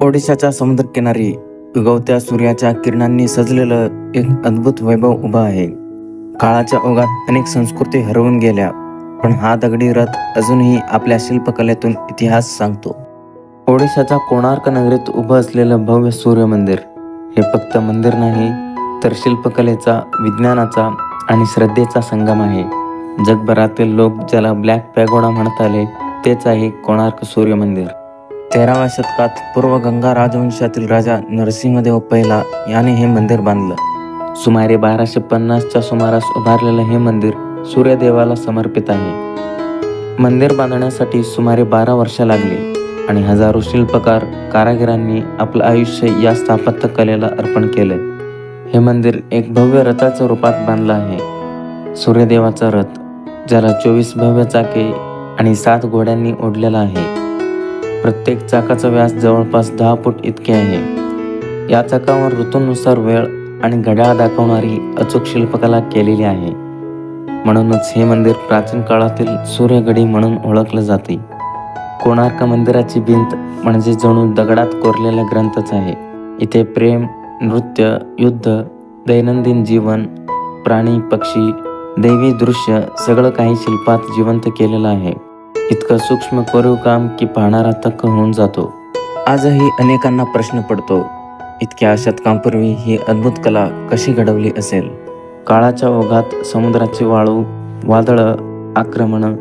ओडिशाच्या समुद्रकिनारी उगवत्या सूर्याच्या किरणांनी सजलेलं एक अद्भुत वैभव उभा आहे। काळाच्या ओघात अनेक संस्कृती हरवून गेल्या, पण हा दगडी रथ अजूनही आपल्या शिल्पकलेतून इतिहास सांगतो। ओडिशाच्या कोणार्क नगरीत उभं असलेलं भव्य सूर्य मंदिर हे फक्त मंदिर नाही, तर शिल्पकलेचा, विज्ञानाचा आणि श्रद्धेचा संगम आहे। जगभरातील लोक ज्याला ब्लॅक पॅगोडा म्हणत आले, तेच आहे कोणार्क सूर्य मंदिर। 13व्या शतकात पूर्व गंगा राजवंशातील राजा नरसिंहदेव पहिला याने हे मंदिर बांधलं। सुमारे 1250च्या सुमारास उभारलेलं हे मंदिर सूर्यदेवाला समर्पित आहे। मंदिर बांधण्यासाठी सुमारे 12 वर्ष लागली आणि हजारो शिल्पकार, कारागिरांनी आपलं आयुष्य या स्थापत्य कलेला अर्पण केले। हे मंदिर एक भव्य रथाच्या रूपात बांधलं आहे। सूर्यदेवाचा रथ, ज्याला 24 भव्य चाके आणि 7 घोड्यांनी ओढलेला आहे। प्रत्येक चाकाचा व्यास जवळपास 10 फूट इतके आहे। या चाकावर ऋतूनुसार वेळ आणि घड्याळ दाखवणारी अचूक शिल्पकला केलेली आहे। म्हणूनच हे मंदिर प्राचीन काळातील सूर्यगडी म्हणून ओळखले जाते। कोणार्क मंदिराची भिंत म्हणजे जणू दगडात कोरलेला ग्रंथच आहे। इथे प्रेम, नृत्य, युद्ध, दैनंदिन जीवन, प्राणी, पक्षी, दैवी दृश्य सगळं काही शिल्पात जिवंत केलेलं आहे। इतकं सूक्ष्म कोरीव काम की पाहणारा थक्क होऊन जातो। आजही अनेकांना प्रश्न पडतो, इतक्या शतकांपूर्वी ही अद्भुत कला कशी घडवली असेल? काळाच्या ओघात समुद्राची वाळू, वादळं, आक्रमणं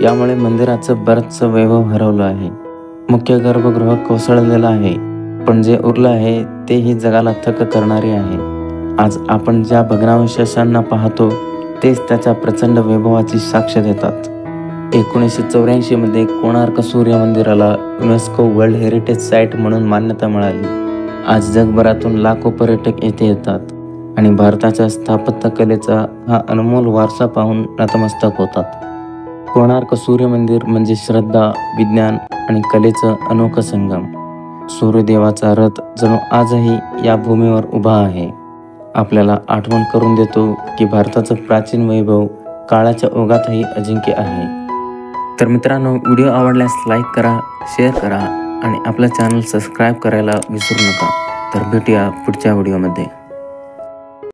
यामुळे मंदिराचं बरंचसं वैभव हरवलं आहे। मुख्य गर्भगृह कोसळलेलं आहे, पण जे उरलं आहे तेही जगाला थक्क करणारे आहे। आज आपण ज्या भग्नावशेषांना पाहतो, तेच त्याच्या प्रचंड वैभवाची साक्ष देतात। 1984 मध्ये कोणार्क सूर्य मंदिराला युनेस्को वर्ल्ड हेरिटेज साईट म्हणून मान्यता मिळाली। आज जगभरातून लाखो पर्यटक येथे येतात आणि भारताच्या स्थापत्य कलेचा हा अनमोल वारसा पाहून नतमस्तक होतात। कोणार्क सूर्य मंदिर म्हणजे श्रद्धा, विज्ञान आणि कलेचं अनोखं संगम। सूर्यदेवाचा रथ जणू आजही या भूमीवर उभा आहे, आपल्याला आठवण करून देतो की भारताचं प्राचीन वैभव काळाच्या ओघातही अजिंक्य आहे। तर मित्रांनो, व्हिडिओ आवडल्यास लाईक करा, शेअर करा आणि आपलं चॅनल सबस्क्राईब करायला विसरू नका। तर भेटूया पुढच्या व्हिडिओमध्ये।